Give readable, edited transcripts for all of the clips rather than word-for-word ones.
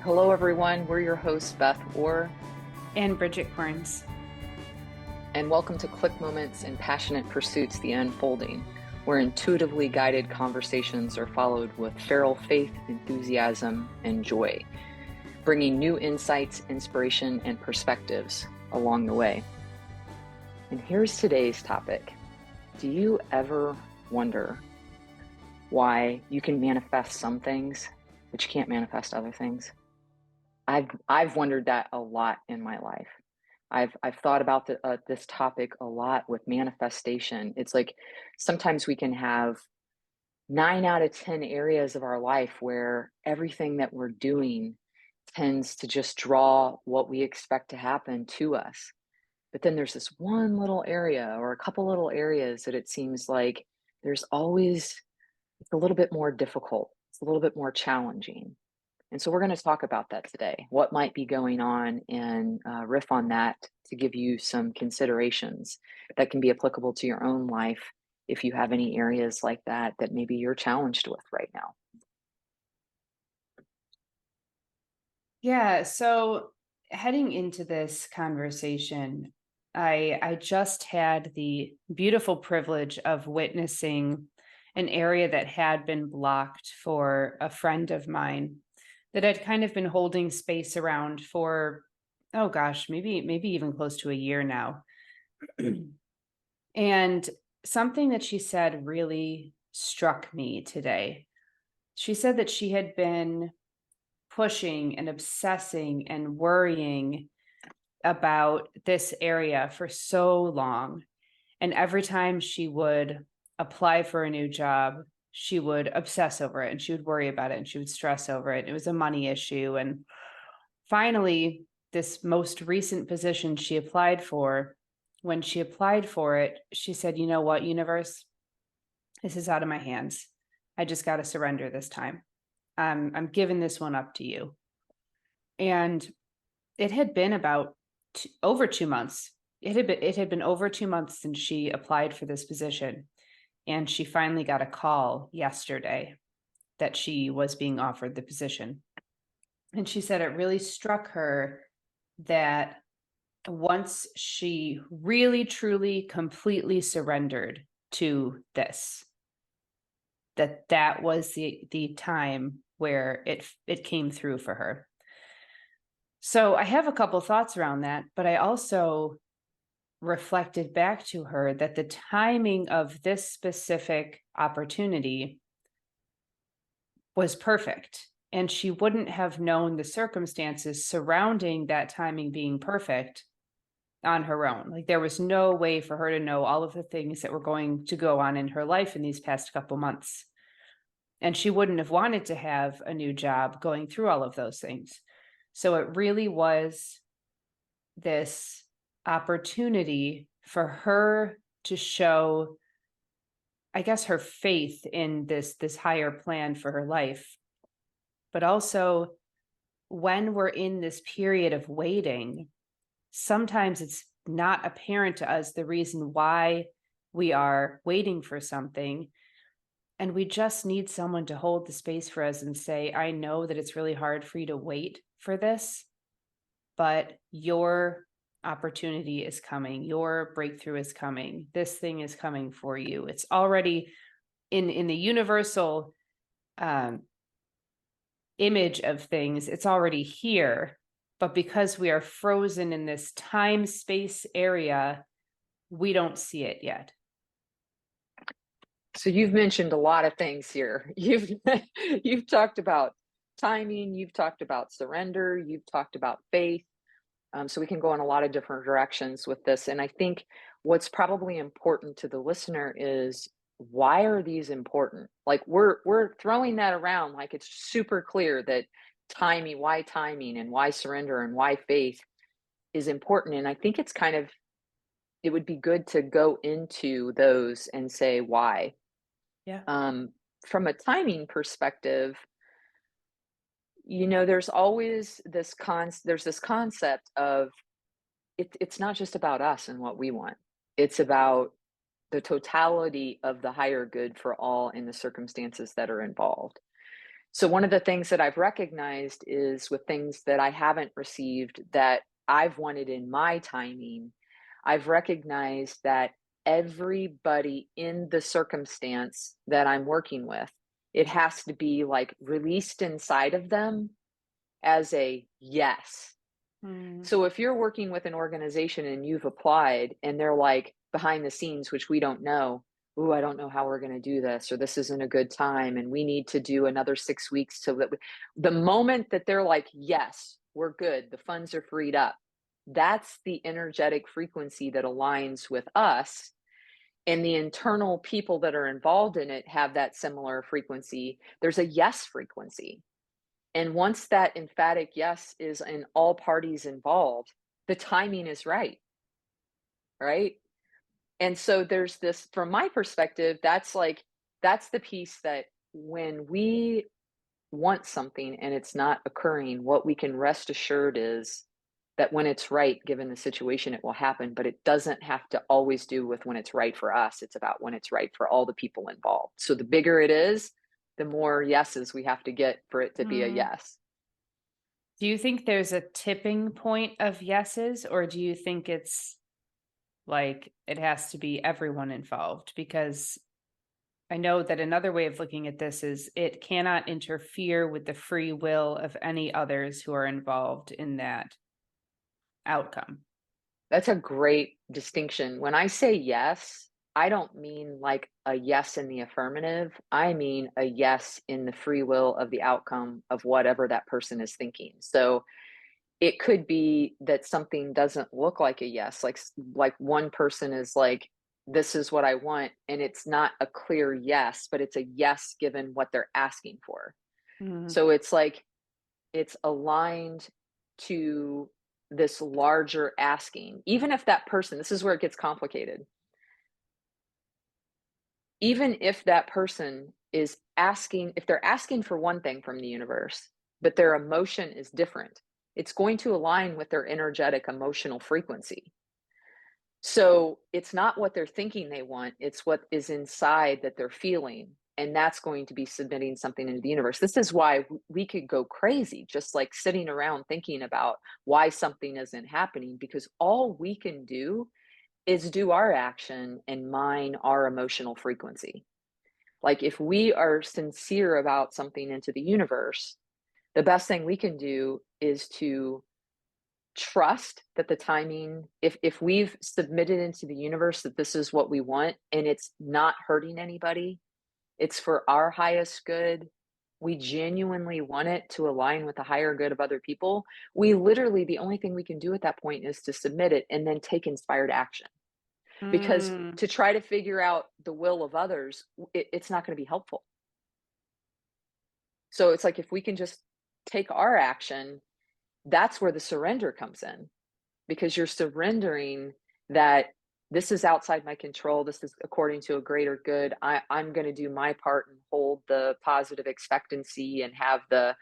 Hello, everyone. We're your hosts, Beth and Bridget Corns. And welcome to Click Moments and Passionate Pursuits, the Unfolding, where intuitively guided conversations are followed with feral faith, enthusiasm, and joy, bringing new insights, inspiration, and perspectives along the way. And here's today's topic. Do you ever wonder why you can manifest some things, but you can't manifest other things? I've wondered that a lot in my life. I've thought about this topic a lot with manifestation. It's like sometimes we can have 9 out of 10 areas of our life where everything that we're doing tends to just draw what we expect to happen to us. But then there's this one little area or a couple little areas that it seems like there's always, it's a little bit more difficult. It's a little bit more challenging. And so we're going to talk about that today, what might be going on, and riff on that to give you some considerations that can be applicable to your own life if you have any areas like that that maybe you're challenged with right now. Yeah, so heading into this conversation, I just had the beautiful privilege of witnessing an area that had been blocked for a friend of mine that I'd kind of been holding space around for, oh gosh, maybe even close to a year now. And something that she said really struck me today. She said that she had been pushing and obsessing and worrying about this area for so long. And every time she would apply for a new job, she would obsess over it and she would worry about it and she would stress over it. It was a money issue. And finally, this most recent position she applied for, when she applied for it, she said, "You know what, universe, this is out of my hands. I just got to surrender this time. I'm giving this one up to you." And it had been about over 2 months. It had been over 2 months since she applied for this position, and she finally got a call yesterday that she was being offered the position. And she said it really struck her that once she really, truly, completely surrendered to this, that was the time where it came through for her. So I have a couple thoughts around that, but I also reflected back to her that the timing of this specific opportunity was perfect. And she wouldn't have known the circumstances surrounding that timing being perfect on her own. Like there was no way for her to know all of the things that were going to go on in her life in these past couple months. And she wouldn't have wanted to have a new job going through all of those things. So it really was this opportunity for her to show, I guess, her faith in this higher plan for her life. But also, when we're in this period of waiting, sometimes it's not apparent to us the reason why we are waiting for something. And we just need someone to hold the space for us and say, "I know that it's really hard for you to wait for this, but your opportunity is coming. Your breakthrough is coming. This thing is coming for you. It's already in the universal image of things. It's already here. But because we are frozen in this time-space area, we don't see it yet." So you've mentioned a lot of things here. You've talked about timing, you've talked about surrender, you've talked about faith. So we can go in a lot of different directions with this. And I think what's probably important to the listener is, why are these important? Like we're throwing that around like it's super clear that why timing and why surrender and why faith is important. And I think it would be good to go into those and say why. Yeah. From a timing perspective, there's always there's this concept of it's not just about us and what we want. It's about the totality of the higher good for all in the circumstances that are involved. So one of the things that I've recognized is with things that I haven't received that I've wanted in my timing, I've recognized that everybody in the circumstance that I'm working with, it has to be like released inside of them as a yes. Mm, So if you're working with an organization and you've applied and they're like behind the scenes, which we don't know, "Ooh, I don't know how we're gonna do this," or "This isn't a good time, and we need to do another 6 weeks so that we" the moment that they're like, "Yes, we're good, the funds are freed up," that's the energetic frequency that aligns with us, and the internal people that are involved in it have that similar frequency. There's a yes frequency. And once that emphatic yes is in all parties involved, the timing is right, right? And so there's this, from my perspective, that's like, that's the piece that when we want something and it's not occurring, what we can rest assured is that when it's right, given the situation, it will happen. But it doesn't have to always do with when it's right for us. It's about when it's right for all the people involved. So the bigger it is, the more yeses we have to get for it to be a mm. yes. Do you think there's a tipping point of yeses, or do you think it's like it has to be everyone involved? Because I know that another way of looking at this is it cannot interfere with the free will of any others who are involved in that outcome. That's a great distinction. When I say yes, I don't mean like a yes in the affirmative. I mean a yes in the free will of the outcome of whatever that person is thinking. So it could be that something doesn't look like a yes, like one person is like, this is what I want, and it's not a clear yes, but it's a yes given what they're asking for. Mm, So it's like it's aligned to this larger asking. Even if that person, this is where it gets complicated. Even if that person is asking, if they're asking for one thing from the universe, but their emotion is different, it's going to align with their energetic emotional frequency. So it's not what they're thinking they want, it's what is inside that they're feeling. And that's going to be submitting something into the universe. This is why we could go crazy just like sitting around thinking about why something isn't happening, because all we can do is do our action and mine our emotional frequency. Like if we are sincere about something into the universe, the best thing we can do is to trust that the timing, if we've submitted into the universe that this is what we want and it's not hurting anybody, it's for our highest good, we genuinely want it to align with the higher good of other people, we literally, the only thing we can do at that point is to submit it and then take inspired action. Because mm, to try to figure out the will of others, it's not going to be helpful. So it's like if we can just take our action, that's where the surrender comes in, because you're surrendering that this is outside my control. This is according to a greater good. I'm going to do my part and hold the positive expectancy and have the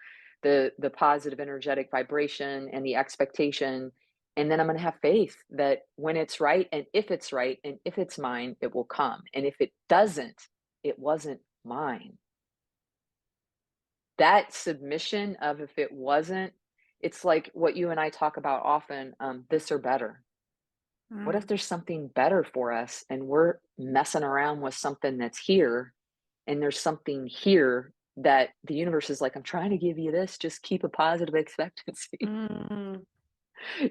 positive energetic vibration and the expectation. And then I'm going to have faith that when it's right, and if it's right, and if it's mine, it will come. And if it doesn't, it wasn't mine. That submission of if it wasn't, it's like what you and I talk about often, this or better. What if mm, there's something better for us and we're messing around with something that's here, and there's something here that the universe is like, I'm trying to give you this, just keep a positive expectancy. mm.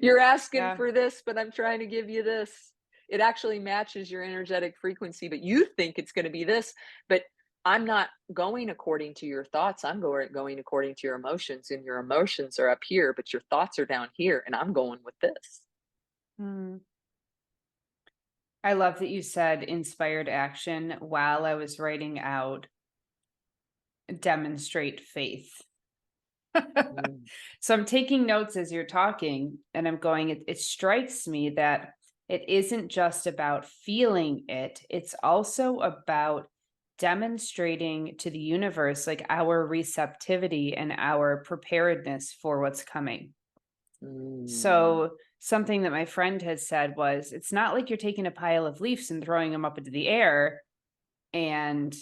You're asking Yeah. for this, but I'm trying to give you this. It actually matches your energetic frequency, but you think it's going to be this, but I'm not going according to your thoughts. I'm going according to your emotions, and your emotions are up here, but your thoughts are down here, and I'm going with this. Mm. I love that you said inspired action while I was writing out demonstrate faith. Mm, So I'm taking notes as you're talking, and I'm going, it strikes me that it isn't just about feeling it, it's also about demonstrating to the universe like our receptivity and our preparedness for what's coming. mm, So something that my friend had said was, it's not like you're taking a pile of leaves and throwing them up into the air and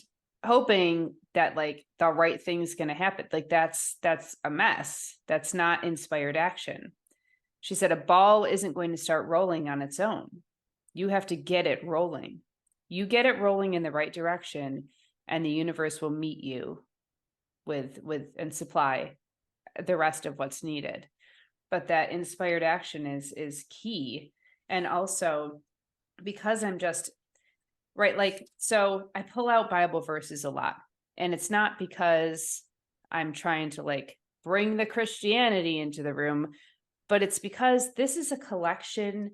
hoping that like the right thing's going to happen. Like that's a mess. That's not inspired action. She said a ball isn't going to start rolling on its own. You have to get it rolling. You get it rolling in the right direction, and the universe will meet you with and supply the rest of what's needed. But that inspired action is key. And also, because I'm just right, like, so I pull out Bible verses a lot, and it's not because I'm trying to like bring the Christianity into the room, but it's because this is a collection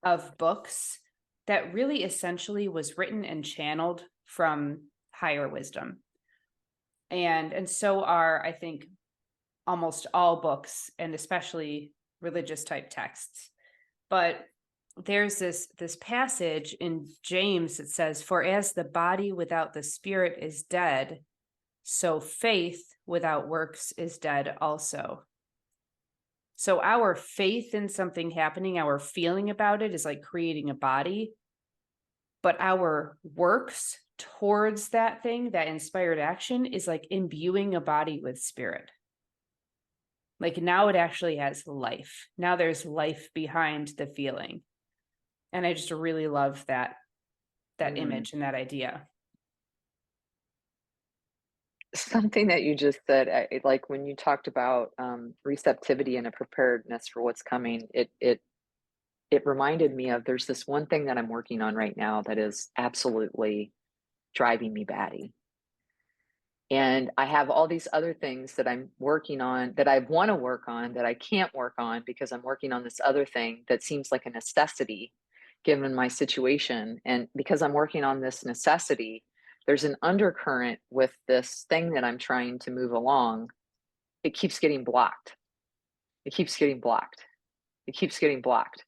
of books that really essentially was written and channeled from higher wisdom. And so are, I think, almost all books, and especially religious type texts. But there's this passage in James that says, "For as the body without the spirit is dead, so faith without works is dead also." So our faith in something happening, our feeling about it is like creating a body, but our works towards that thing, that inspired action, is like imbuing a body with spirit. Like now it actually has life. Now there's life behind the feeling. And I just really love that image and that idea. Something that you just said, like when you talked about receptivity and a preparedness for what's coming, it reminded me of there's this one thing that I'm working on right now that is absolutely driving me batty. And I have all these other things that I'm working on that I want to work on that I can't work on because I'm working on this other thing that seems like a necessity given my situation. And because I'm working on this necessity, there's an undercurrent with this thing that I'm trying to move along. It keeps getting blocked. It keeps getting blocked. It keeps getting blocked,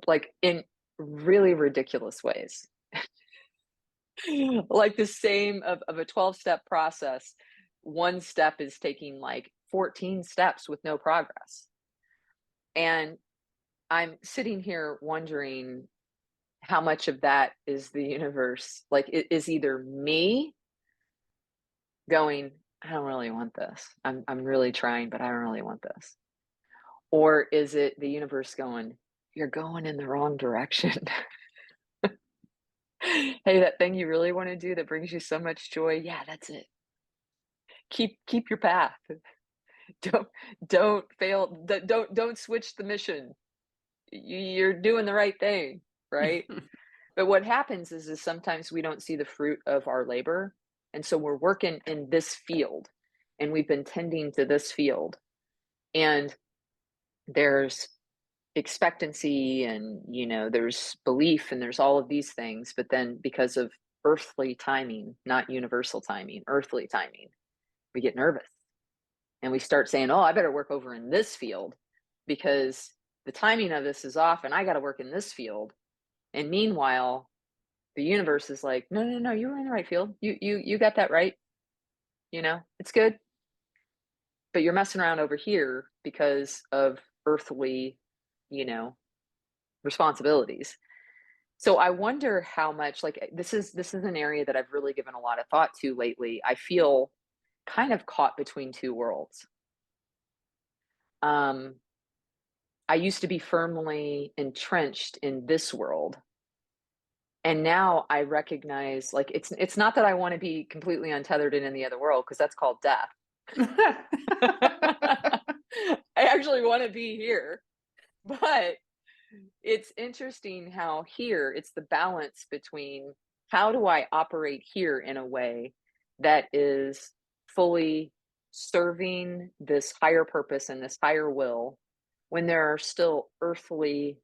like in really ridiculous ways. Like the same of a 12-step process, one step is taking like 14 steps with no progress. And I'm sitting here wondering how much of that is the universe, like it is either me going, I don't really want this. I'm really trying, but I don't really want this. Or is it the universe going, you're going in the wrong direction? Hey, that thing you really want to do that brings you so much joy, yeah, that's it. Keep your path. Don't don't fail. Don't switch the mission. You're doing the right thing, right? But what happens is sometimes we don't see the fruit of our labor, and so we're working in this field, and we've been tending to this field, and there's expectancy, and there's belief, and there's all of these things. But then because of earthly timing, not universal timing, earthly timing, we get nervous. And we start saying, oh, I better work over in this field because the timing of this is off and I got to work in this field. And meanwhile, the universe is like, no, no, no, you were in the right field. You got that right. It's good. But you're messing around over here because of earthly, you know, responsibilities. So I wonder how much, like, this is an area that I've really given a lot of thought to lately. I feel kind of caught between two worlds. Um, I used to be firmly entrenched in this world. And now I recognize, like, it's not that I want to be completely untethered in the other world, because that's called death. I actually want to be here. But it's interesting how here it's the balance between how do I operate here in a way that is fully serving this higher purpose and this higher will, when there are still earthly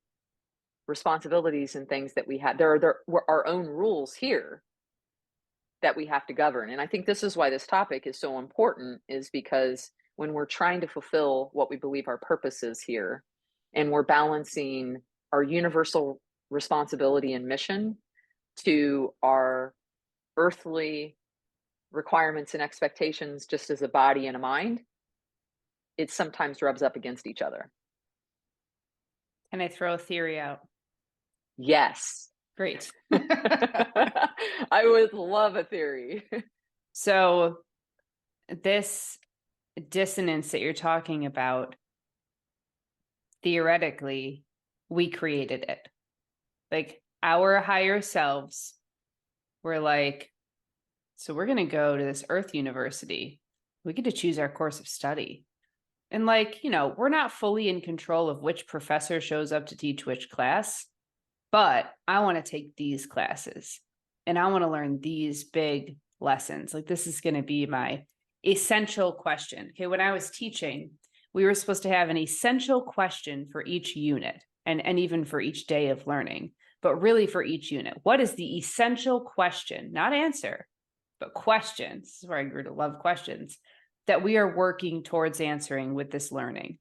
responsibilities and things that we have. There are our own rules here that we have to govern. And I think this is why this topic is so important, is because when we're trying to fulfill what we believe our purpose is here, and we're balancing our universal responsibility and mission to our earthly requirements and expectations, just as a body and a mind, it sometimes rubs up against each other. Can I throw a theory out? Yes. Great. I would love a theory. So this dissonance that you're talking about, theoretically, we created it. Like our higher selves were like, so we're going to go to this Earth University. We get to choose our course of study. And like, we're not fully in control of which professor shows up to teach which class, but I want to take these classes and I want to learn these big lessons. Like this is going to be my essential question. Okay, when I was teaching, we were supposed to have an essential question for each unit and even for each day of learning, but really for each unit. What is the essential question, not answer, but question? This is where I grew to love questions that we are working towards answering with this learning.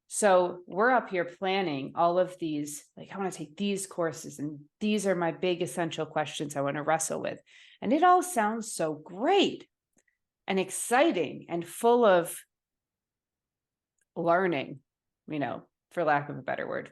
So we're up here planning all of these, like, I want to take these courses and these are my big essential questions I want to wrestle with. And it all sounds so great and exciting and full of learning, for lack of a better word.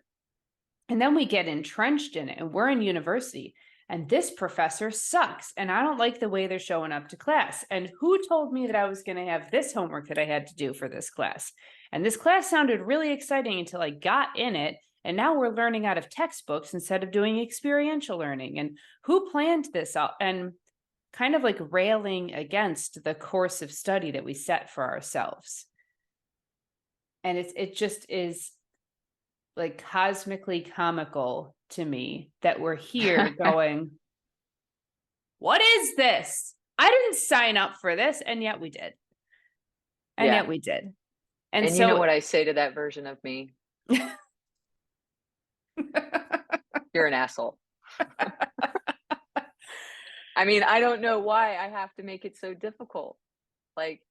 And then we get entrenched in it and we're in university and this professor sucks. And I don't like the way they're showing up to class. And who told me that I was going to have this homework that I had to do for this class? And this class sounded really exciting until I got in it. And now we're learning out of textbooks instead of doing experiential learning. And who planned this out? And kind of like railing against the course of study that we set for ourselves. And it just is like cosmically comical to me that we're here going, what is this? I didn't sign up for this. And yet we did. And yet we did. And you know what I say to that version of me? You're an asshole. I mean, I don't know why I have to make it so difficult. Like,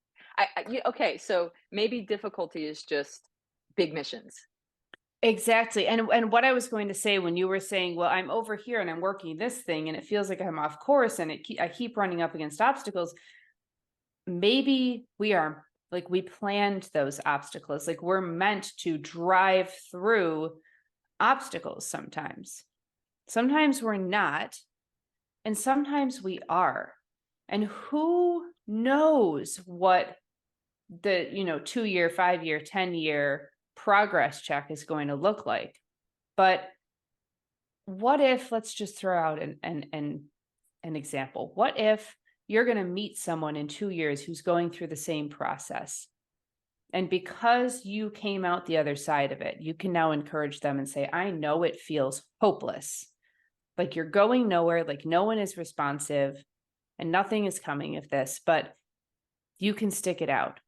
okay, so maybe difficulty is just big missions. Exactly. And what I was going to say when you were saying, well, I'm over here and I'm working this thing and it feels like I'm off course and I keep running up against obstacles. Maybe we are like, we planned those obstacles. Like we're meant to drive through obstacles sometimes. Sometimes we're not. And sometimes we are. And who knows what the 2-year, 5-year, 10-year progress check is going to look like. But what if, let's just throw out an example. What if you're going to meet someone in 2 years who's going through the same process? And because you came out the other side of it, you can now encourage them and say, I know it feels hopeless. Like you're going nowhere, like no one is responsive and nothing is coming of this, but you can stick it out.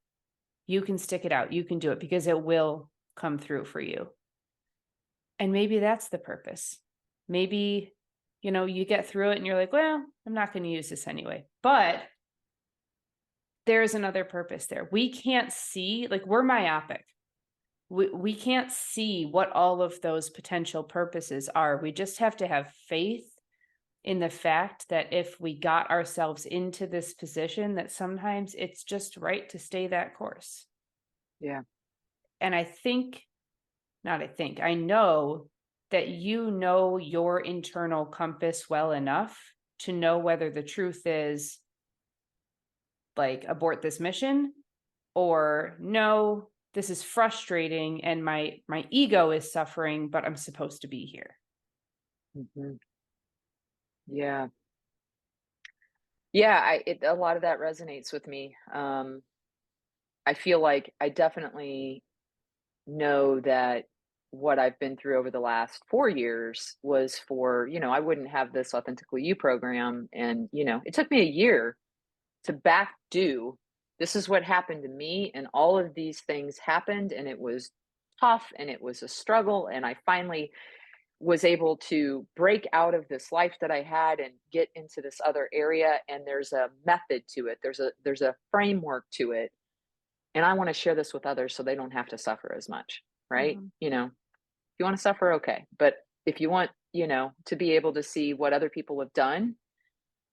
You can stick it out. You can do it because it will come through for you. And maybe that's the purpose. Maybe, you get through it and you're like, well, I'm not going to use this anyway. But there's another purpose there. We can't see, like we're myopic. We can't see what all of those potential purposes are. We just have to have faith in the fact that if we got ourselves into this position, that sometimes it's just right to stay that course. Yeah. And I know that you know your internal compass well enough to know whether the truth is like abort this mission or no, this is frustrating and my ego is suffering, but I'm supposed to be here. Mm-hmm. Yeah. Yeah, a lot of that resonates with me. I feel like I definitely know that what I've been through over the last 4 years was for, I wouldn't have this Authentically You program, and, it took me a year to back do. This is what happened to me, and all of these things happened, and it was tough, and it was a struggle, and I finally was able to break out of this life that I had and get into this other area, and there's a method to it. There's a framework to it, and I want to share this with others so they don't have to suffer as much, right? Mhm. If you want to suffer, okay, but if you want, to be able to see what other people have done,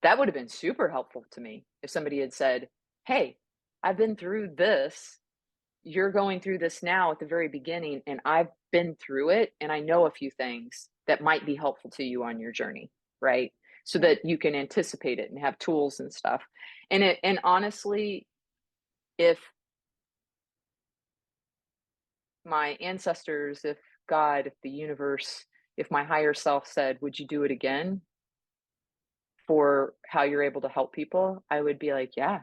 that would have been super helpful to me if somebody had said, "Hey, I've been through this. You're going through this now at the very beginning, and I've been through it, and I know a few things that might be helpful to you on your journey," right? so that you can anticipate it and have tools and stuff. And honestly, if my ancestors, if God, if the universe, if my higher self said, "Would you do it again for how you're able to help people?" I would be like, "Yeah,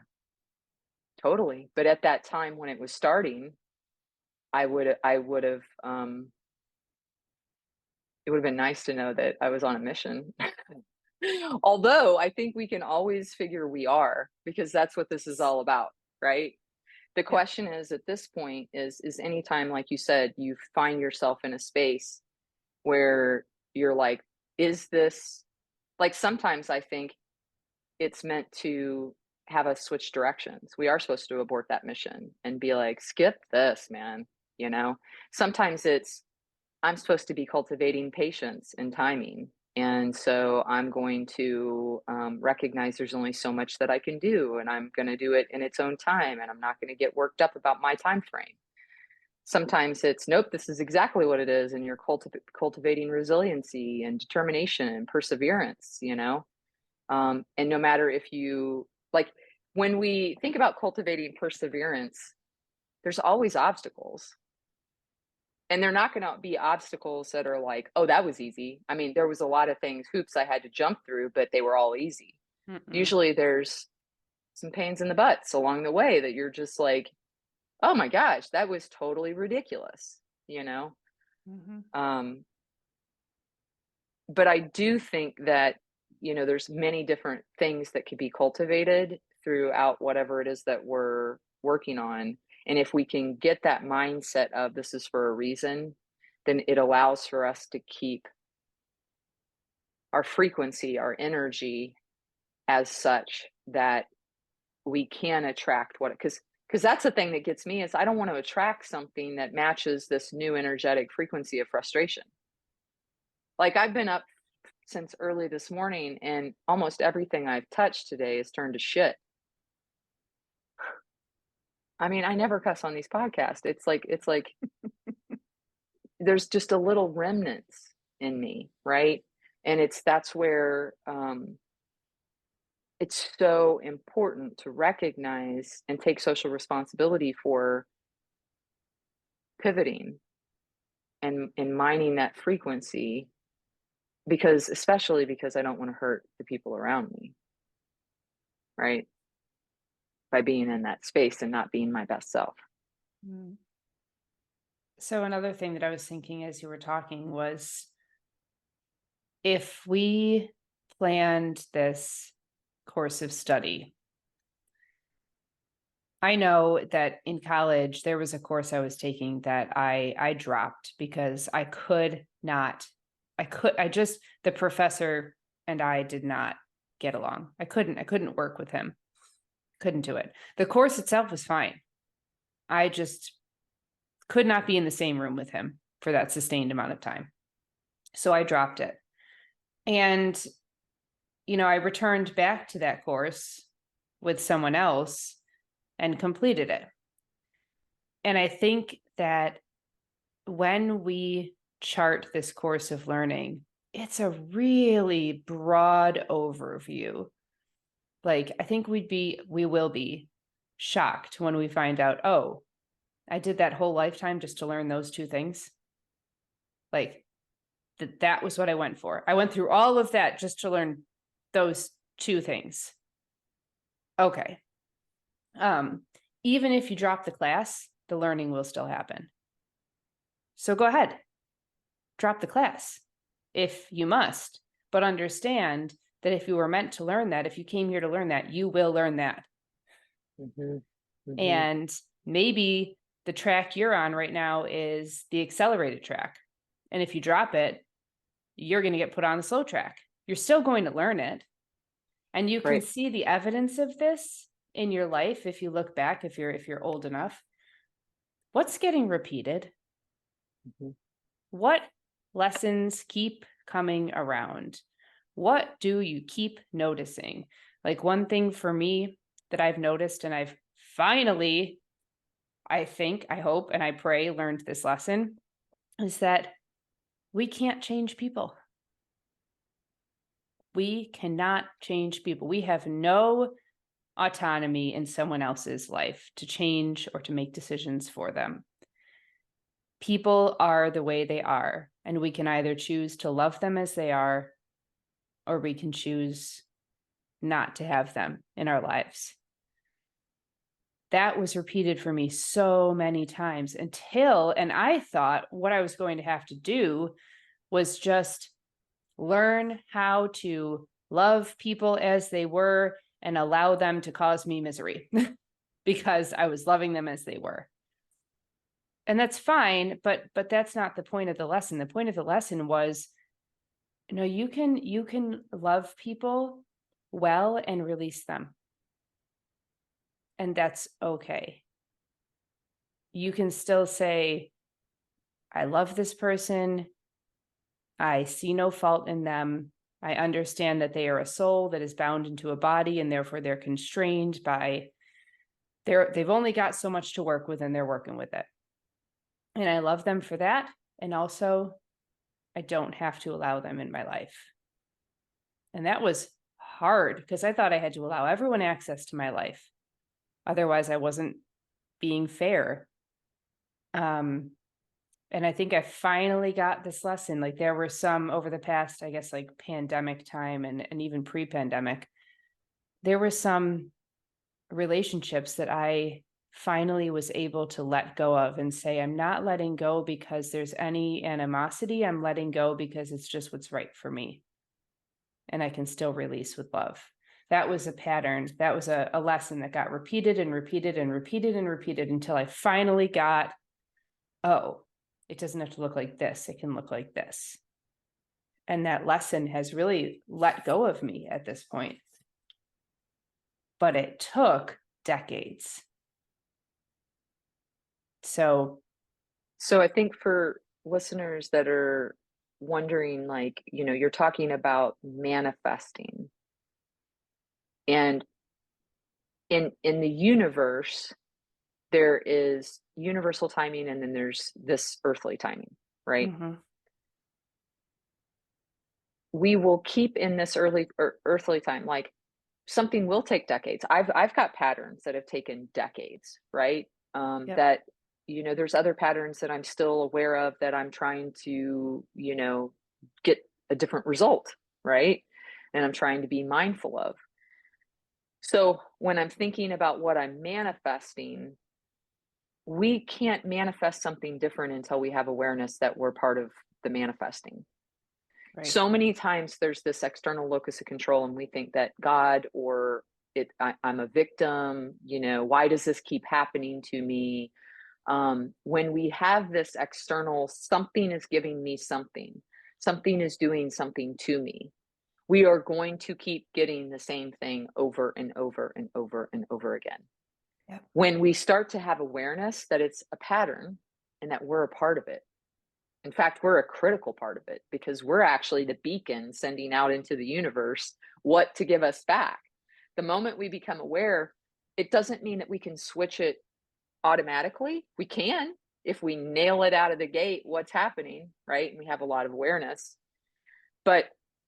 totally." But at that time when it was starting, I would have it would have been nice to know that I was on a mission. Although I think we can always figure we are, because that's what this is all about, right? The Yeah. question is at this point is anytime, like you said, you find yourself in a space where you're like, is this, like, sometimes I think it's meant to have us switch directions. We are supposed to abort that mission and be like, skip this, man. You know, sometimes it's, I'm supposed to be cultivating patience and timing. And so I'm going to recognize there's only so much that I can do, and I'm going to do it in its own time, and I'm not going to get worked up about my time frame. Sometimes it's, nope, this is exactly what it is, and you're cultivating resiliency and determination and perseverance, you know? And no matter if you, like, when we think about cultivating perseverance, there's always obstacles. And they're not going to be obstacles that are like, oh, that was easy. I mean, there was a lot of things, hoops I had to jump through, but they were all easy. Mm-mm. Usually there's some pains in the butts along the way that you're just like, oh my gosh, that was totally ridiculous, you know? Mm-hmm. Um, but I do think that, you know, there's many different things that could be cultivated throughout whatever it is that we're working on. And if we can get that mindset of this is for a reason, then it allows for us to keep our frequency, our energy as such that we can attract what, because that's the thing that gets me is I don't want to attract something that matches this new energetic frequency of frustration. Like, I've been up since early this morning and almost everything I've touched today has turned to shit. I mean, I never cuss on these podcasts. It's like there's just a little remnants in me, right? And that's where it's so important to recognize and take social responsibility for pivoting and mining that frequency, because especially because I don't want to hurt the people around me, right? By being in that space and not being my best self. Mm. So another thing that I was thinking as you were talking was, if we planned this course of study, I know that in college there was a course I was taking that I dropped because I just, the professor and I did not get along. I couldn't work with him. Couldn't do it. The course itself was fine. I just could not be in the same room with him for that sustained amount of time. So I dropped it. And, I returned back to that course with someone else and completed it. And I think that when we chart this course of learning, it's a really broad overview. Like, I think we will be shocked when we find out, oh, I did that whole lifetime just to learn those two things. Like, that was what I went for. I went through all of that just to learn those two things. Okay. Even if you drop the class, the learning will still happen. So go ahead, drop the class if you must, but understand that if you were meant to learn that, if you came here to learn that, you will learn that. Mm-hmm. Mm-hmm. And maybe the track you're on right now is the accelerated track. And if you drop it, you're going to get put on the slow track. You're still going to learn it. And you can Right. see the evidence of this in your life if you look back, if you're old enough. What's getting repeated? Mm-hmm. What lessons keep coming around? What do you keep noticing? Like, one thing for me that I've noticed, and I've finally, I think, I hope, and I pray, learned this lesson, is that we can't change people. We cannot change people. We have no autonomy in someone else's life to change or to make decisions for them. People are the way they are, and we can either choose to love them as they are, or we can choose not to have them in our lives. That was repeated for me so many times and I thought what I was going to have to do was just learn how to love people as they were and allow them to cause me misery because I was loving them as they were. And that's fine, but that's not the point of the lesson. The point of the lesson was, you can love people well and release them. And that's okay. You can still say, I love this person. I see no fault in them. I understand that they are a soul that is bound into a body, and therefore they're constrained by they've only got so much to work with, and they're working with it. And I love them for that. And also, I don't have to allow them in my life. And that was hard because I thought I had to allow everyone access to my life. Otherwise, I wasn't being fair. And I think I finally got this lesson. Like, there were some over the past, I guess, like pandemic time and even pre-pandemic, there were some relationships that I finally was able to let go of and say, I'm not letting go because there's any animosity. I'm letting go because it's just what's right for me. And I can still release with love. That was a pattern. That was a lesson that got repeated and repeated and repeated and repeated until I finally got, oh, it doesn't have to look like this. It can look like this. And that lesson has really let go of me at this point. But it took decades. So I think for listeners that are wondering, like, you're talking about manifesting. And in the universe, there is universal timing, and then there's this earthly timing, right? We will keep in this earthly time, like something will take decades. I've got patterns that have taken decades, right? Yep. That there's other patterns that I'm still aware of that I'm trying to get a different result, right? And I'm trying to be mindful of. So when I'm thinking about what I'm manifesting, we can't manifest something different until we have awareness that we're part of the manifesting. Right. So many times there's this external locus of control, and we think that God or I'm a victim, why does this keep happening to me? When we have this external, something is giving me something is doing something to me, we are going to keep getting the same thing over and over and over and over again. Yep. When we start to have awareness that it's a pattern and that we're a part of it, in fact, we're a critical part of it because we're actually the beacon sending out into the universe what to give us back. The moment we become aware, it doesn't mean that we can switch it automatically. We can, if we nail it out of the gate, what's happening, right? And we have a lot of awareness. But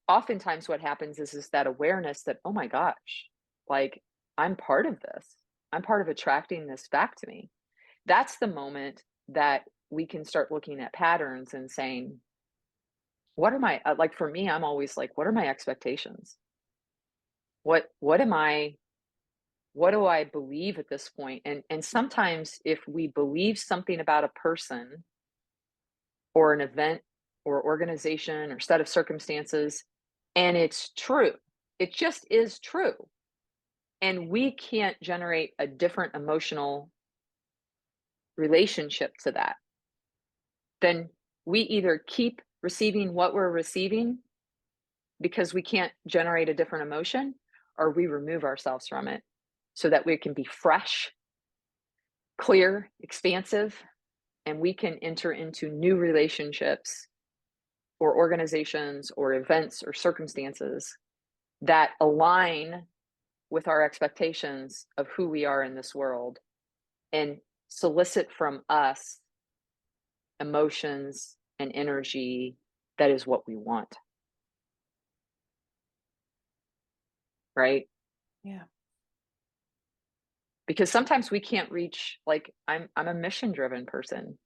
oftentimes what happens is that awareness that, oh my gosh, like, I'm part of this. I'm part of attracting this back to me. That's the moment that we can start looking at patterns and saying, what are my, like for me, I'm always like, what are my expectations? What do I believe at this point? And sometimes if we believe something about a person or an event or organization or set of circumstances, and it's true, it just is true, and we can't generate a different emotional relationship to that, then we either keep receiving what we're receiving because we can't generate a different emotion, or we remove ourselves from it so that we can be fresh, clear, expansive, and we can enter into new relationships or organizations or events or circumstances that align with our expectations of who we are in this world and solicit from us emotions and energy that is what we want. right? Yeah. Because sometimes we can't reach, like, I'm a mission driven person.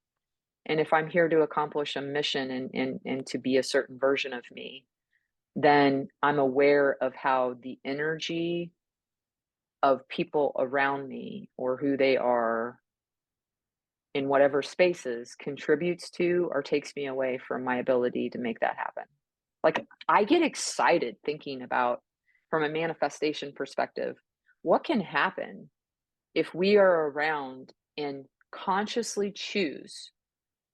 And if I'm here to accomplish a mission and to be a certain version of me, then I'm aware of how the energy of people around me or who they are in whatever spaces contributes to or takes me away from my ability to make that happen. Like, I get excited thinking about, from a manifestation perspective, what can happen if we are around and consciously choose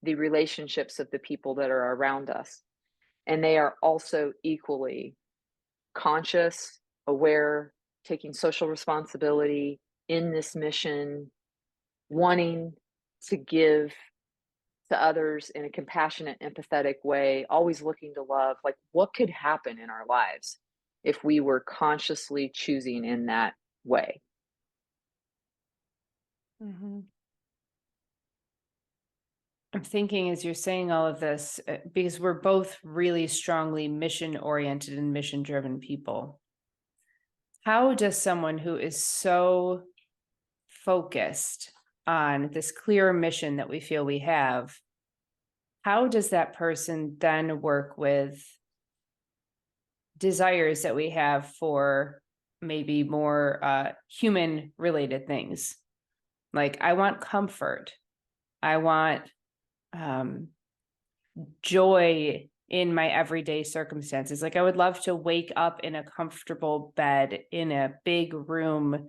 the relationships of the people that are around us. And they are also equally conscious, aware, taking social responsibility in this mission, wanting to give to others in a compassionate, empathetic way, always looking to love. Like, what could happen in our lives if we were consciously choosing in that way? Mm-hmm. I'm thinking as you're saying all of this, because we're both really strongly mission oriented and mission driven people. How does someone who is so focused on this clear mission that we feel we have, how does that person then work with desires that we have for maybe more human related things? Like, I want comfort. I want um, joy in my everyday circumstances. Like, I would love to wake up in a comfortable bed in a big room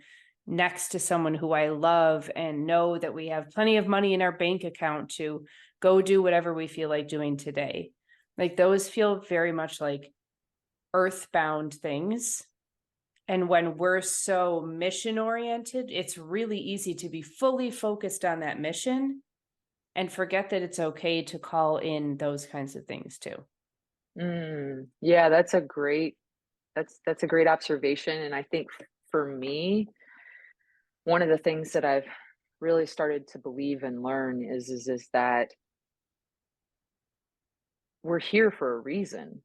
next to someone who I love and know that we have plenty of money in our bank account to go do whatever we feel like doing today. Like, those feel very much like earthbound things. And when we're so mission oriented, it's really easy to be fully focused on that mission and forget that it's okay to call in those kinds of things too. Yeah, that's a great observation. And I think for me, one of the things that I've really started to believe and learn is that we're here for a reason.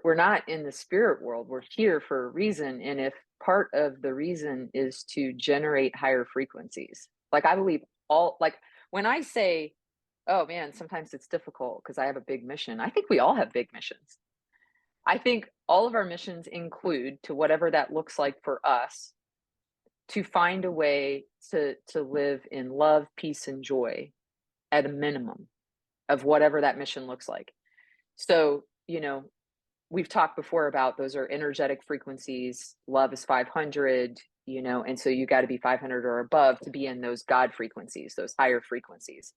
We're not in the spirit world. We're here for a reason. And if part of the reason is to generate higher frequencies, like, I believe all, like, when I say, oh man, sometimes it's difficult because I have a big mission, I think we all have big missions. I think all of our missions include, to whatever that looks like for us, to find a way to live in love, peace, and joy at a minimum of whatever that mission looks like. So, we've talked before about those are energetic frequencies. Love is 500, and so you got to be 500 or above to be in those God frequencies, those higher frequencies.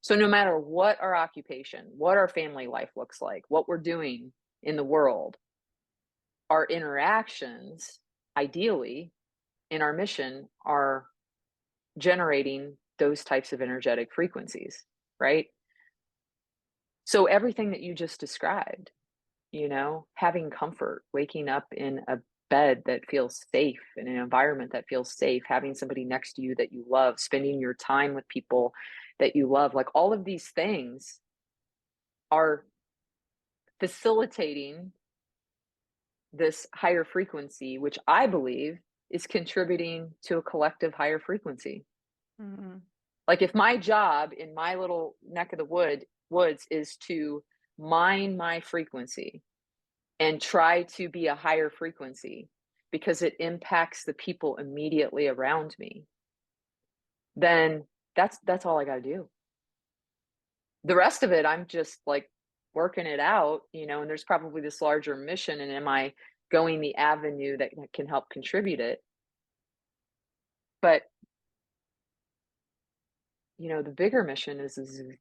So no matter what our occupation, what our family life looks like, what we're doing in the world, our interactions, ideally, in our mission are generating those types of energetic frequencies, right? So everything that you just described, having comfort, waking up in a bed that feels safe, in an environment that feels safe, having somebody next to you that you love, spending your time with people that you love, like, all of these things are facilitating this higher frequency, which I believe is contributing to a collective higher frequency. Mm-hmm. Like, if my job in my little neck of the woods is to mine my frequency and try to be a higher frequency because it impacts the people immediately around me, then that's all I got to do. The rest of it, I'm just like working it out, and there's probably this larger mission. And am I going the avenue that can help contribute it? But, the bigger mission is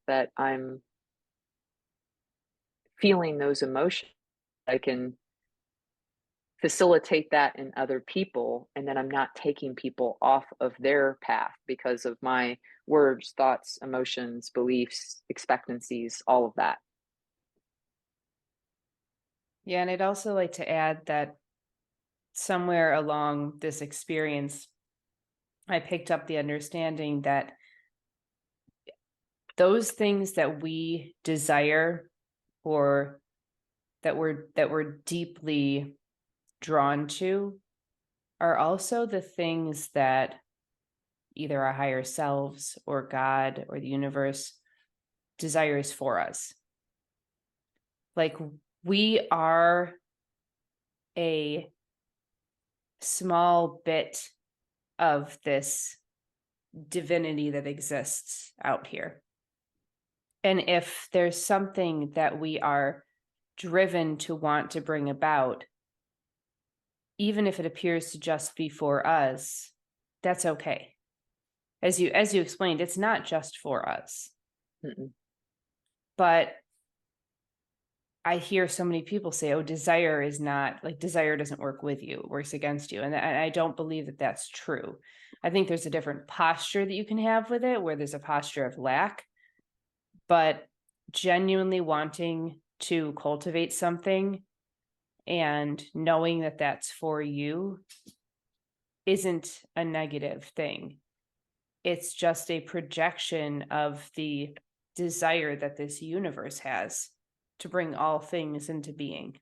that I'm feeling those emotions. I can facilitate that in other people, and then I'm not taking people off of their path because of my words, thoughts, emotions, beliefs, expectancies, all of that. Yeah. And I'd also like to add that somewhere along this experience, I picked up the understanding that those things that we desire or that we're deeply drawn to are also the things that either our higher selves or God or the universe desires for us. Like, we are a small bit of this divinity that exists out here. And if there's something that we are driven to want to bring about, even if it appears to just be for us, that's okay. As you explained, it's not just for us. Mm-mm. But I hear so many people say, oh, desire is not, like, desire doesn't work with you, it works against you. And I don't believe that that's true. I think there's a different posture that you can have with it, where there's a posture of lack, but genuinely wanting to cultivate something and knowing that that's for you isn't a negative thing. It's just a projection of the desire that this universe has to bring all things into being.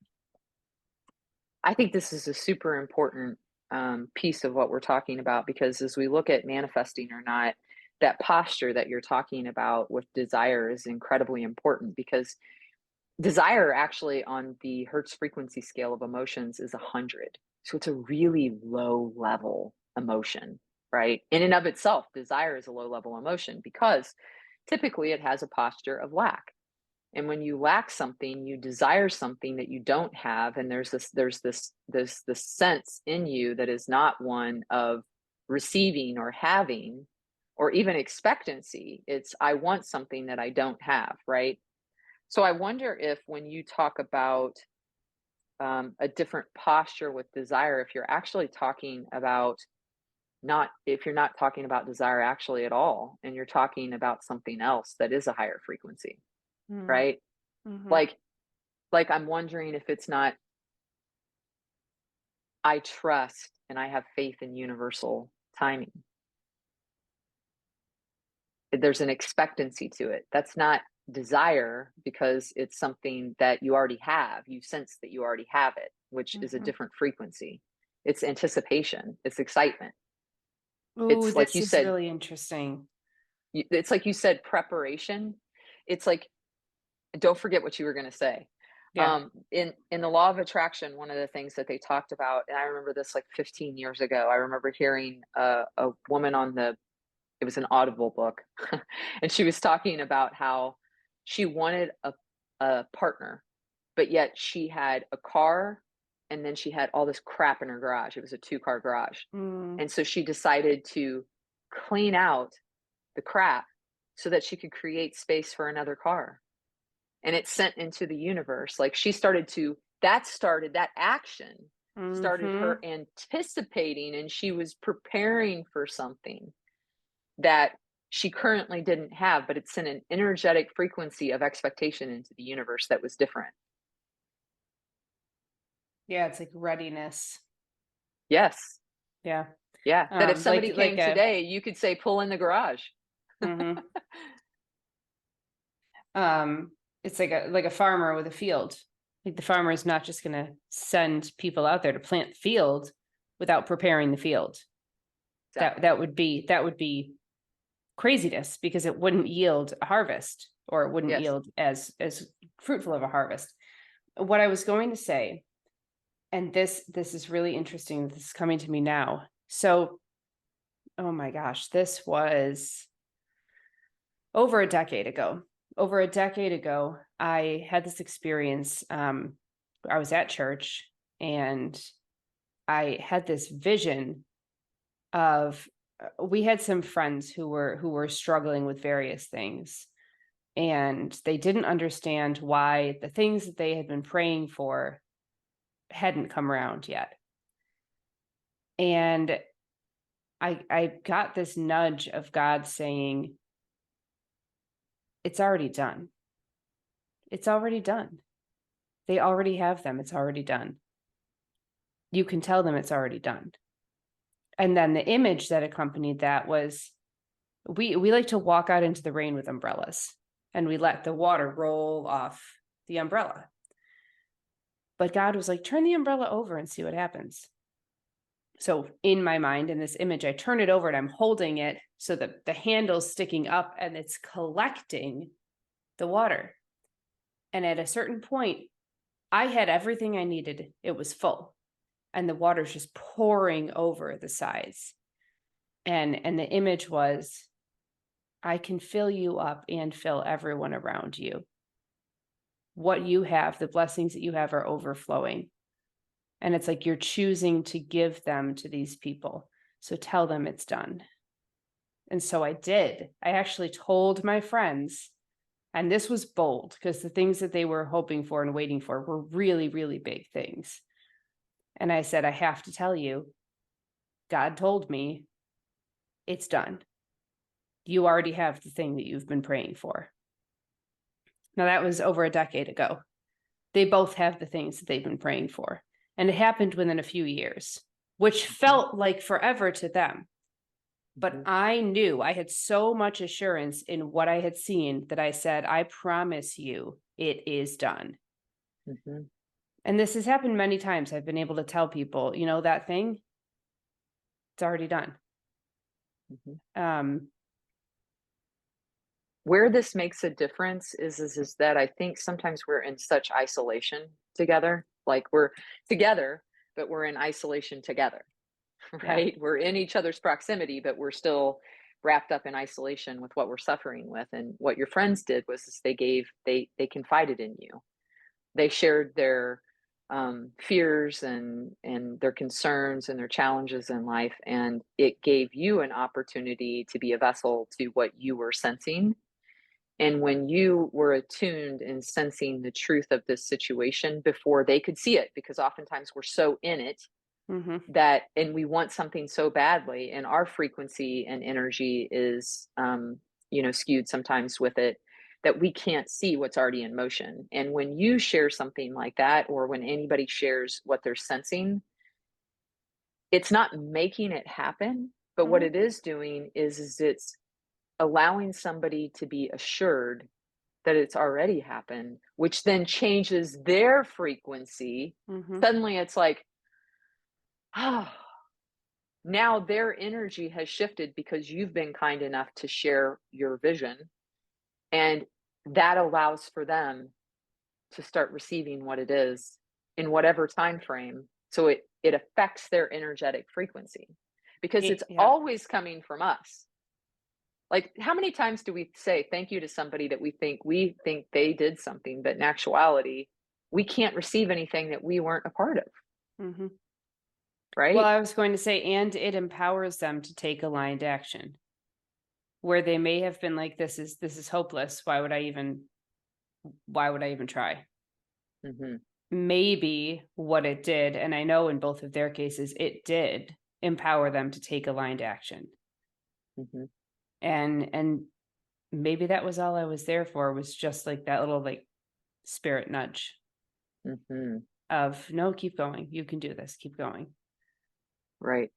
I think this is a super important piece of what we're talking about, because as we look at manifesting or not, that posture that you're talking about with desire is incredibly important, because desire actually on the Hertz frequency scale of emotions is 100. So it's a really low level emotion, right? In and of itself, desire is a low level emotion because typically it has a posture of lack. And when you lack something, you desire something that you don't have, and there's this sense in you that is not one of receiving or having or even expectancy. It's, I want something that I don't have, right? So I wonder if when you talk about a different posture with desire, if you're actually talking about, not if you're not talking about desire actually at all, and you're talking about something else that is a higher frequency, right? Mm-hmm. Like I'm wondering if it's not, I trust and I have faith in universal timing. There's an expectancy to it. That's not desire, because it's something that you already have. You sense that you already have it, which is a Mm-hmm. different frequency. It's anticipation, it's excitement. Oh, It's like this you is said, really interesting. it's like you said, preparation. It's like, don't forget what you were going to say. Yeah. In the law of attraction, one of the things that they talked about, and I remember this like 15 years ago, I remember hearing a woman on the, it was an Audible book, and she was talking about how she wanted a partner, but yet she had a car, and then she had all this crap in her garage. It was a 2-car garage. Mm. And so she decided to clean out the crap so that she could create space for another car. And it sent into the universe. Like, she started to, that action started Mm-hmm. her anticipating, and she was preparing for something that she currently didn't have, but it sent an energetic frequency of expectation into the universe that was different. Yeah, it's like readiness. Yes. Yeah. Yeah. That if Like somebody like came a today, you could say, pull in the garage. mm-hmm. um it's like a farmer with a field. Like, the farmer is not just going to send people out there to plant the field without preparing the field. Exactly. That would be craziness, because it wouldn't yield a harvest, or it wouldn't Yes. yield as fruitful of a harvest. What I was going to say, and this is really interesting, this is coming to me now. So, oh my gosh, this was over a decade ago. Over a decade ago, I had this experience. I was at church, and I had this vision of, we had some friends who were struggling with various things, and they didn't understand why the things that they had been praying for hadn't come around yet. And I got this nudge of God saying, it's already done. It's already done. They already have them. It's already done. You can tell them it's already done. And then the image that accompanied that was, we like to walk out into the rain with umbrellas, and we let the water roll off the umbrella. But God was like, turn the umbrella over and see what happens. So in my mind, in this image, I turn it over and I'm holding it so that the handle's sticking up and it's collecting the water. And at a certain point, I had everything I needed. It was full. And the water's just pouring over the sides. And the image was, I can fill you up and fill everyone around you. What you have, the blessings that you have are overflowing. And it's like you're choosing to give them to these people. So tell them it's done. And so I did. I actually told my friends, and this was bold because the things that they were hoping for and waiting for were really, really big things. And I said, I have to tell you, God told me it's done. You already have the thing that you've been praying for. Now, that was over a decade ago. They both have the things that they've been praying for. And it happened within a few years, which felt like forever to them. But I knew I had so much assurance in what I had seen that I said, I promise you it is done. Mm-hmm. And this has happened many times. I've been able to tell people, you know, that thing, it's already done. Mm-hmm. Where this makes a difference is that I think sometimes we're in such isolation together. Like we're together, but we're in isolation together, right? Yeah. We're in each other's proximity, but we're still wrapped up in isolation with what we're suffering with. And what your friends did was they confided in you. They shared their fears and their concerns and their challenges in life, and it gave you an opportunity to be a vessel to what you were sensing. And when you were attuned and sensing the truth of this situation before they could see it, because oftentimes we're so in it Mm-hmm. that, and we want something so badly, and our frequency and energy is, skewed sometimes with it, that we can't see what's already in motion. And when you share something like that, or when anybody shares what they're sensing, it's not making it happen, but what Mm-hmm. it is doing is it's allowing somebody to be assured that it's already happened, which then changes their frequency. Mm-hmm. Suddenly it's like, oh, now their energy has shifted because you've been kind enough to share your vision. And that allows for them to start receiving what it is in whatever time frame. So it affects their energetic frequency because it's Yeah. always coming from us. Like, how many times do we say thank you to somebody that we think they did something, but in actuality, we can't receive anything that we weren't a part of, Mm-hmm. Well, right? I was going to say, and it empowers them to take aligned action where they may have been like, this is hopeless. Why would I even try? Hmm. Maybe what it did, and I know in both of their cases, it did empower them to take aligned action. Hmm. And maybe that was all I was there for, was just like that little like spirit nudge Hmm. of, no, keep going. You can do this. Keep going. Right.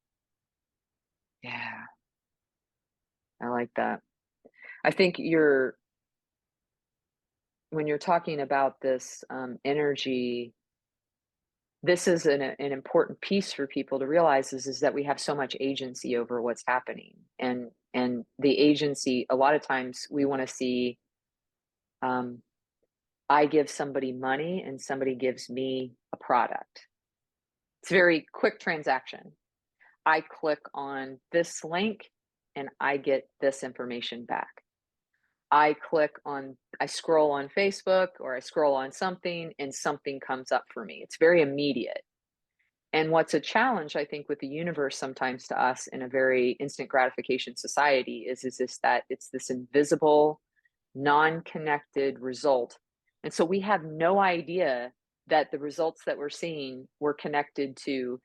Yeah, I like that. I think when you're talking about this energy, this is an important piece for people to realize is that we have so much agency over what's happening. And the agency, a lot of times we want to see, um, I give somebody money and somebody gives me a product. It's a very quick transaction. I click on this link and I get this information back. I scroll on Facebook or I scroll on something and something comes up for me. It's very immediate. And what's a challenge, I think, with the universe sometimes to us in a very instant gratification society is this that it's this invisible, non-connected result. And so we have no idea that the results that we're seeing were connected to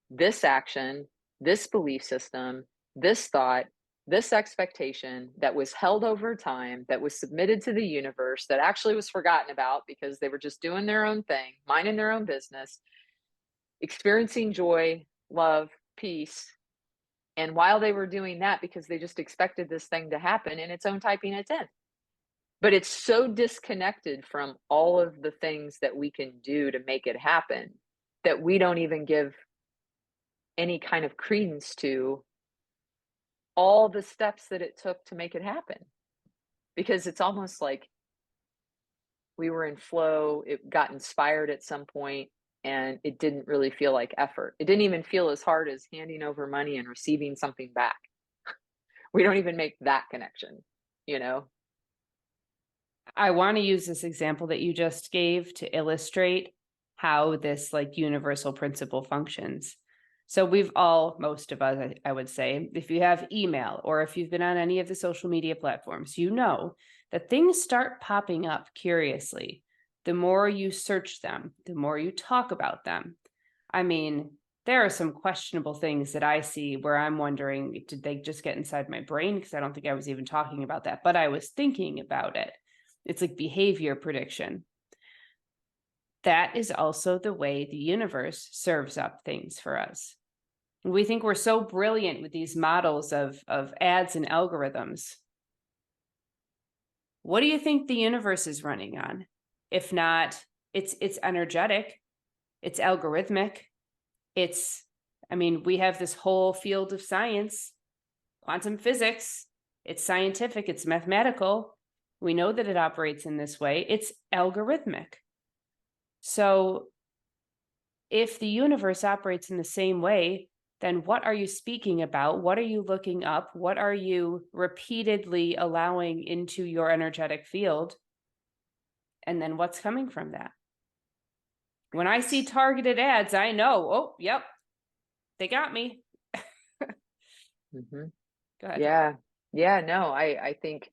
this action, this belief system, this thought, this expectation that was held over time, that was submitted to the universe, that actually was forgotten about because they were just doing their own thing, minding their own business, experiencing joy, love, peace. And while they were doing that, because they just expected this thing to happen in its own typing, it's in. but it's so disconnected from all of the things that we can do to make it happen that we don't even give any kind of credence to all the steps that it took to make it happen. Because it's almost like we were in flow, it got inspired at some point, and it didn't really feel like effort. It didn't even feel as hard as handing over money and receiving something back. We don't even make that connection, you know? I want to use this example that you just gave to illustrate how this like universal principle functions. So we've all, most of us, I would say, if you have email or if you've been on any of the social media platforms, you know that things start popping up curiously. The more you search them, the more you talk about them. I mean, there are some questionable things that I see where I'm wondering, did they just get inside my brain? Because I don't think I was even talking about that, but I was thinking about it. It's like behavior prediction. That is also the way the universe serves up things for us. We think we're so brilliant with these models of ads and algorithms. What do you think the universe is running on? If not, it's energetic, it's algorithmic, we have this whole field of science, quantum physics, it's scientific, it's mathematical. We know that it operates in this way. It's algorithmic. So if the universe operates in the same way, then what are you speaking about? What are you looking up? What are you repeatedly allowing into your energetic field? And then what's coming from that? When I see targeted ads, I know, oh, yep, they got me. Mm-hmm. Go ahead. Yeah. Yeah. No, I think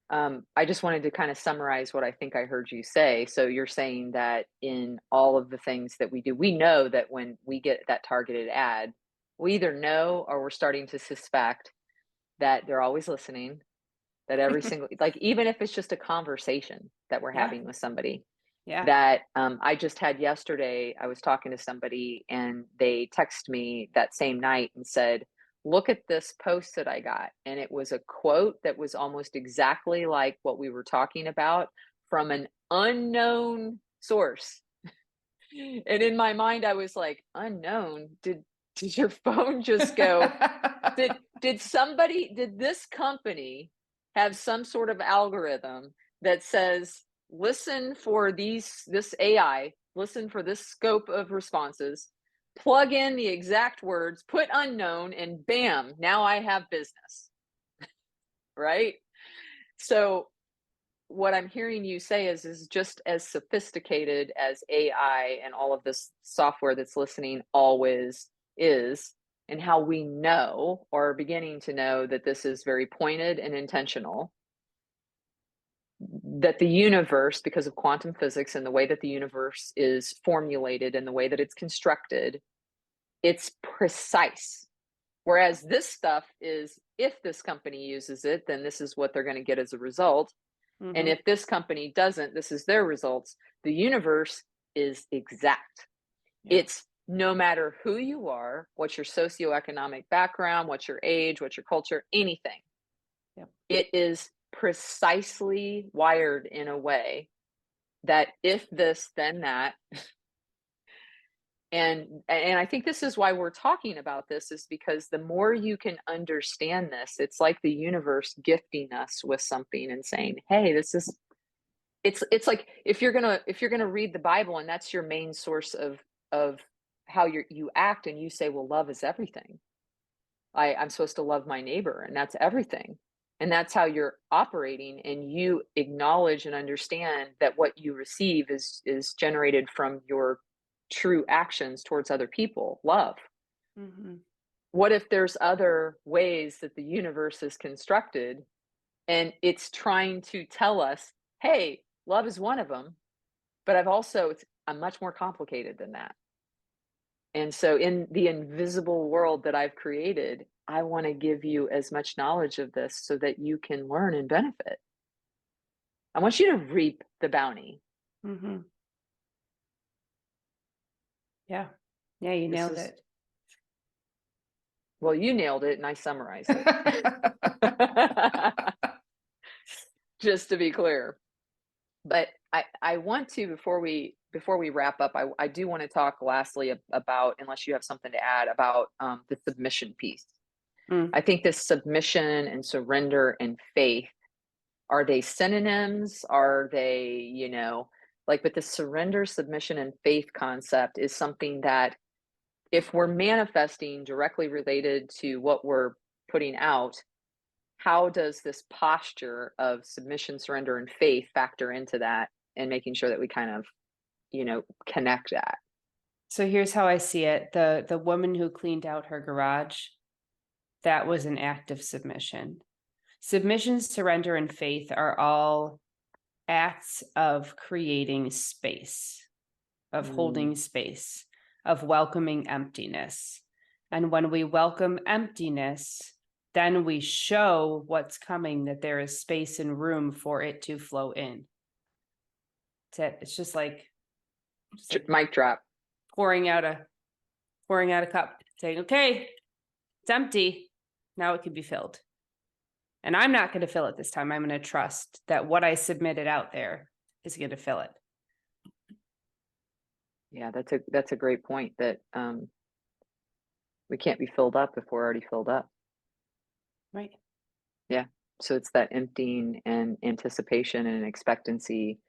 I just wanted to kind of summarize what I think I heard you say. So you're saying that in all of the things that we do, we know that when we get that targeted ad, we either know or we're starting to suspect that they're always listening, that every single, like, even if it's just a conversation that we're Yeah. having with somebody, Yeah. that I just had yesterday, I was talking to somebody and they texted me that same night and said, look at this post that I got. And it was a quote that was almost exactly like what we were talking about from an unknown source. And in my mind, I was like, unknown? Did your phone just go, did this company have some sort of algorithm that says, listen for this AI, listen for this scope of responses, plug in the exact words, put unknown, and bam, now I have business, right? So what I'm hearing you say is just as sophisticated as AI and all of this software that's listening always is, and how we know or are beginning to know that this is very pointed and intentional, that the universe, because of quantum physics and the way that the universe is formulated and the way that it's constructed, it's precise. Whereas this stuff is, if this company uses it, then this is what they're going to get as a result. Mm-hmm. And if this company doesn't, this is their results. The universe is exact. Yeah. It's no matter who you are, what's your socioeconomic background, what's your age, what's your culture, anything. Yep. It is precisely wired in a way that if this, then that. And I think this is why we're talking about this, is because the more you can understand this, it's like the universe gifting us with something and saying, hey, this is, it's like if you're gonna read the Bible and that's your main source of how you act, and you say, well, love is everything. I'm supposed to love my neighbor, and that's everything. And that's how you're operating, and you acknowledge and understand that what you receive is generated from your true actions towards other people, love. Mm-hmm. What if there's other ways that the universe is constructed and it's trying to tell us, hey, love is one of them, but I'm much more complicated than that. And so in the invisible world that I've created, I want to give you as much knowledge of this so that you can learn and benefit. I want you to reap the bounty. Mm-hmm. Yeah. Yeah, you nailed it. Well, you nailed it and I summarized it. just to be clear. But I want to, before we wrap up, I do want to talk lastly about, unless you have something to add, about the submission piece. Mm. I think this submission and surrender and faith, are they synonyms? Are they, like, with the surrender, submission, and faith concept is something that, if we're manifesting directly related to what we're putting out, how does this posture of submission, surrender, and faith factor into that, and making sure that we kind of, connect that? So here's how I see it. The woman who cleaned out her garage, that was an act of submission. Submission, surrender, and faith are all acts of creating space, of Mm. holding space, of welcoming emptiness. And when we welcome emptiness, then we show what's coming, that there is space and room for it to flow in. That's it. It's just like Mic drop. pouring out a cup, saying, okay, it's empty. Now it can be filled. And I'm not going to fill it this time. I'm going to trust that what I submitted out there is going to fill it. Yeah, that's a great point, that we can't be filled up if we're already filled up. Right. Yeah. So it's that emptying and anticipation and expectancy,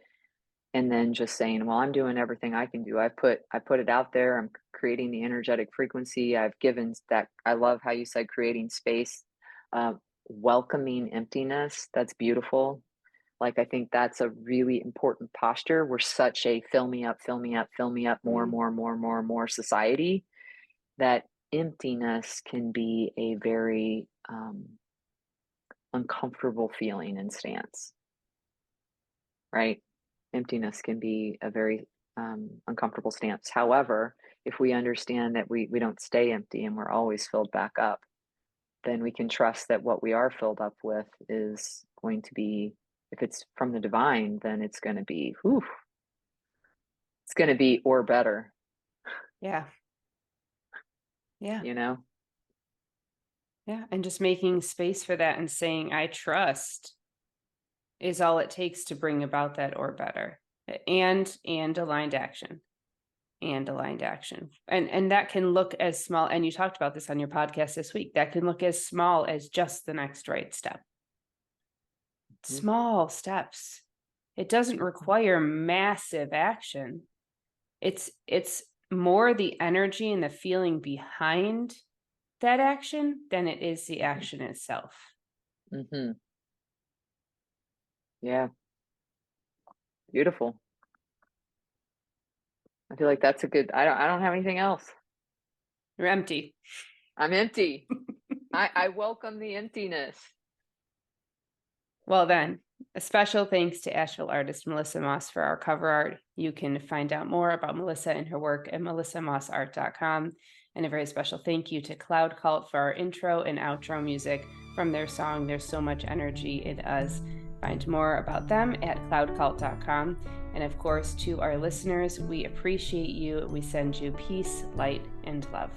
and then just saying, well, I'm doing everything I can do. I put it out there. I'm creating the energetic frequency. I've given that. I love how you said creating space, uh, welcoming emptiness. That's beautiful. Like, I think that's a really important posture. We're such a fill me up, fill me up, fill me up, more, Mm. more, more, more, more society, that emptiness can be a very uncomfortable feeling and stance, right? Emptiness can be a very uncomfortable stance. However, if we understand that we don't stay empty and we're always filled back up, then we can trust that what we are filled up with is going to be, if it's from the divine, then it's going to be, whew, it's going to be or better, Yeah. Yeah. you know? Yeah. And just making space for that and saying, I trust, is all it takes to bring about that or better. And aligned action. And aligned action. And that can look as small, and you talked about this on your podcast this week, that can look as small as just the next right step. Mhm. Small steps. It doesn't require massive action. It's more the energy and the feeling behind that action than it is the action itself. Mm-hmm. Yeah. Beautiful. I feel like that's a good, I don't have anything else. You're empty. I'm empty. I welcome the emptiness. Well then, a special thanks to Asheville artist Melissa Moss for our cover art. You can find out more about Melissa and her work at melissamossart.com. And a very special thank you to Cloud Cult for our intro and outro music from their song, There's So Much Energy in Us. Find more about them at cloudcult.com. And of course, to our listeners, we appreciate you. We send you peace, light, and love.